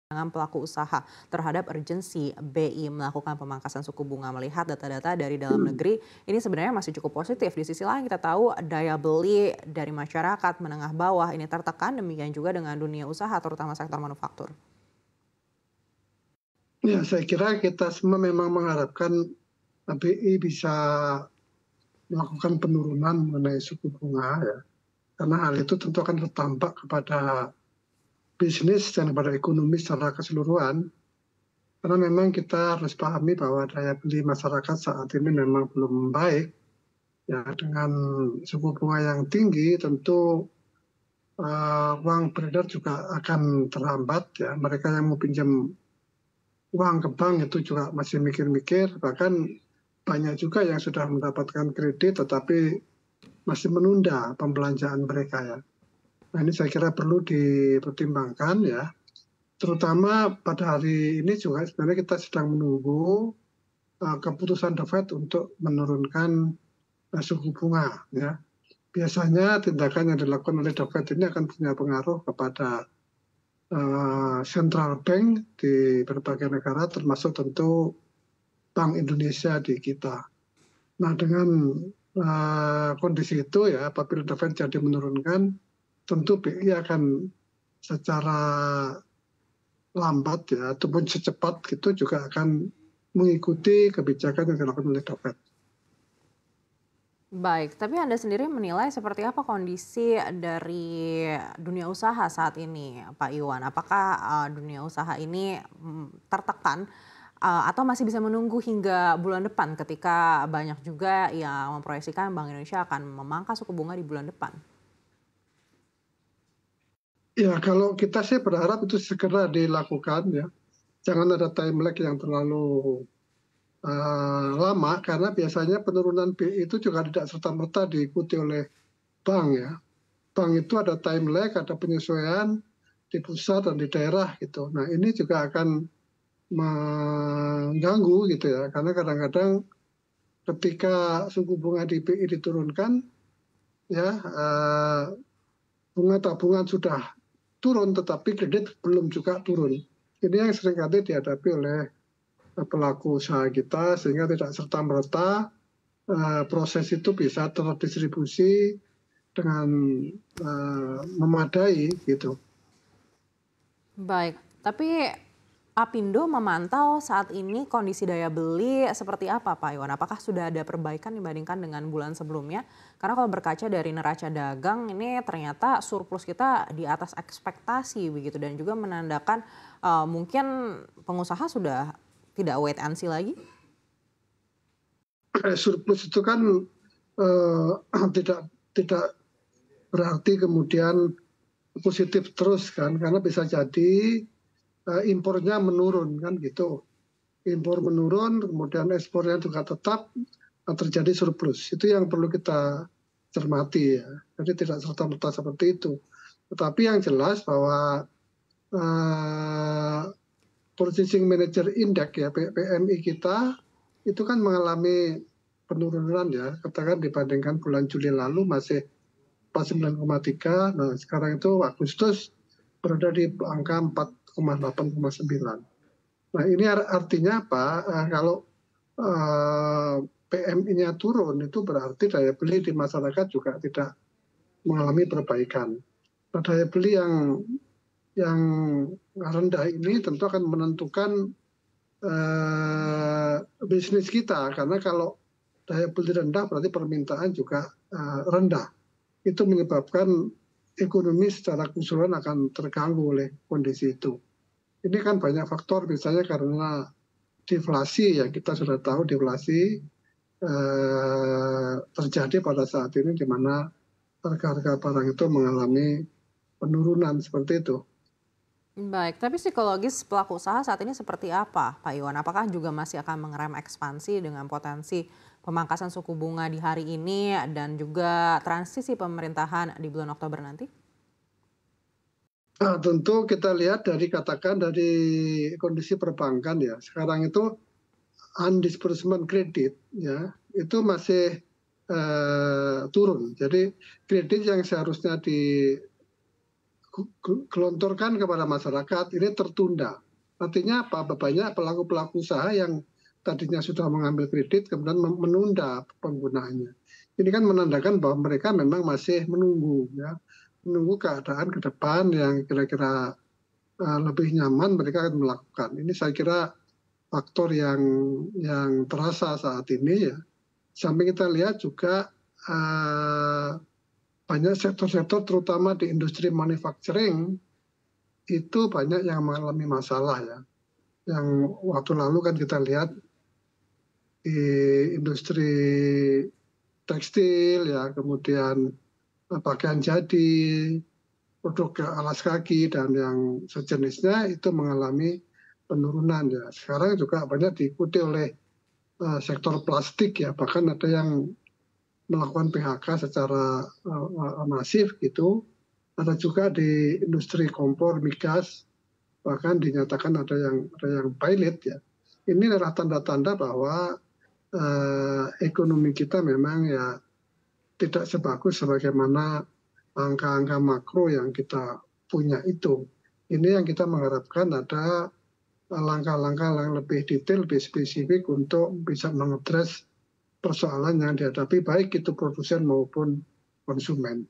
Dengan pelaku usaha terhadap urgensi BI melakukan pemangkasan suku bunga. Melihat data-data dari dalam negeri ini sebenarnya masih cukup positif. Di sisi lain kita tahu daya beli dari masyarakat menengah bawah ini tertekan, demikian juga dengan dunia usaha terutama sektor manufaktur. Ya, saya kira kita semua memang mengharapkan BI bisa melakukan penurunan mengenai suku bunga ya. Karena hal itu tentu akan berdampak kepada bisnis dan kepada ekonomi secara keseluruhan. Karena memang kita harus pahami bahwa daya beli masyarakat saat ini memang belum baik. Ya, dengan suku bunga yang tinggi tentu uang beredar juga akan terhambat ya. Mereka yang mau pinjam uang ke bank itu juga masih mikir-mikir, bahkan banyak juga yang sudah mendapatkan kredit tetapi masih menunda pembelanjaan mereka ya. Nah, ini saya kira perlu dipertimbangkan ya. Terutama pada hari ini juga sebenarnya kita sedang menunggu keputusan The Fed untuk menurunkan suku bunga ya. Biasanya tindakan yang dilakukan oleh The Fed ini akan punya pengaruh kepada central bank di berbagai negara, termasuk tentu Bank Indonesia di kita. Nah, dengan kondisi itu ya, apabila The Fed jadi menurunkan, tentu BI akan secara lambat ya, ataupun secepat gitu juga akan mengikuti kebijakan yang dilakukan oleh The Fed. Baik, tapi Anda sendiri menilai seperti apa kondisi dari dunia usaha saat ini, Pak Iwan? Apakah dunia usaha ini tertekan atau masih bisa menunggu hingga bulan depan ketika banyak juga yang memproyeksikan Bank Indonesia akan memangkas suku bunga di bulan depan? Ya, kalau kita sih berharap itu segera dilakukan ya. Jangan ada time lag yang terlalu lama, karena biasanya penurunan BI itu juga tidak serta-merta diikuti oleh bank ya. Bank itu ada time lag, ada penyesuaian di pusat dan di daerah gitu. Nah, ini juga akan mengganggu gitu ya, karena kadang-kadang ketika suku bunga di BI diturunkan, ya bunga tabungan sudah turun, tetapi kredit belum juga turun. Ini yang seringkali dihadapi oleh pelaku usaha kita, sehingga tidak serta-merta proses itu bisa terdistribusi dengan memadai gitu. Baik, tapi Apindo memantau saat ini kondisi daya beli seperti apa, Pak Iwan? Apakah sudah ada perbaikan dibandingkan dengan bulan sebelumnya? Karena kalau berkaca dari neraca dagang ini ternyata surplus kita di atas ekspektasi begitu, dan juga menandakan mungkin pengusaha sudah tidak wait and see lagi. Surplus itu kan tidak berarti kemudian positif terus kan, karena bisa jadi impornya menurun kan gitu. Impor menurun, kemudian ekspornya juga tetap terjadi surplus. Itu yang perlu kita cermati ya. Jadi tidak serta-merta seperti itu. Tetapi yang jelas bahwa Purchasing Manager Index ya, PMI kita itu kan mengalami penurunan ya. Katakan dibandingkan bulan Juli lalu masih 49,3. Nah, sekarang itu Agustus berada di angka 4,8,9. Nah, ini artinya apa? Kalau PMI-nya turun, itu berarti daya beli di masyarakat juga tidak mengalami perbaikan. Nah, daya beli yang rendah ini tentu akan menentukan bisnis kita, karena kalau daya beli rendah berarti permintaan juga rendah. Itu menyebabkan ekonomi secara keseluruhan akan terganggu oleh kondisi itu. Ini kan banyak faktor, misalnya karena deflasi ya, kita sudah tahu deflasi terjadi pada saat ini di mana harga-harga barang itu mengalami penurunan seperti itu. Baik, tapi psikologis pelaku usaha saat ini seperti apa, Pak Iwan? Apakah juga masih akan mengerem ekspansi dengan potensi pemangkasan suku bunga di hari ini dan juga transisi pemerintahan di bulan Oktober nanti? Nah, tentu kita lihat dari kondisi perbankan ya. Sekarang itu undisbursement kredit ya, itu masih turun. Jadi kredit yang seharusnya gelontorkan kepada masyarakat ini tertunda. Artinya apa? Banyak pelaku-pelaku usaha yang tadinya sudah mengambil kredit kemudian menunda penggunaannya. Ini kan menandakan bahwa mereka memang masih menunggu ya, menunggu keadaan ke depan yang kira-kira lebih nyaman mereka akan melakukan. Ini saya kira faktor yang terasa saat ini ya. Sampai kita lihat juga banyak sektor-sektor terutama di industri manufacturing itu banyak yang mengalami masalah ya. Yang waktu lalu kan kita lihat di industri tekstil ya, kemudian pakaian jadi, produk alas kaki dan yang sejenisnya itu mengalami penurunan ya. Sekarang juga banyak diikuti oleh sektor plastik ya, bahkan ada yang melakukan PHK secara masif gitu. Ada juga di industri kompor migas, bahkan dinyatakan ada yang pilot ya. Ini adalah tanda-tanda bahwa ekonomi kita memang ya tidak sebagus sebagaimana angka-angka makro yang kita punya itu. Ini yang kita mengharapkan ada langkah-langkah yang lebih detail, lebih spesifik untuk bisa mengadres persoalan yang dihadapi baik itu produsen maupun konsumen.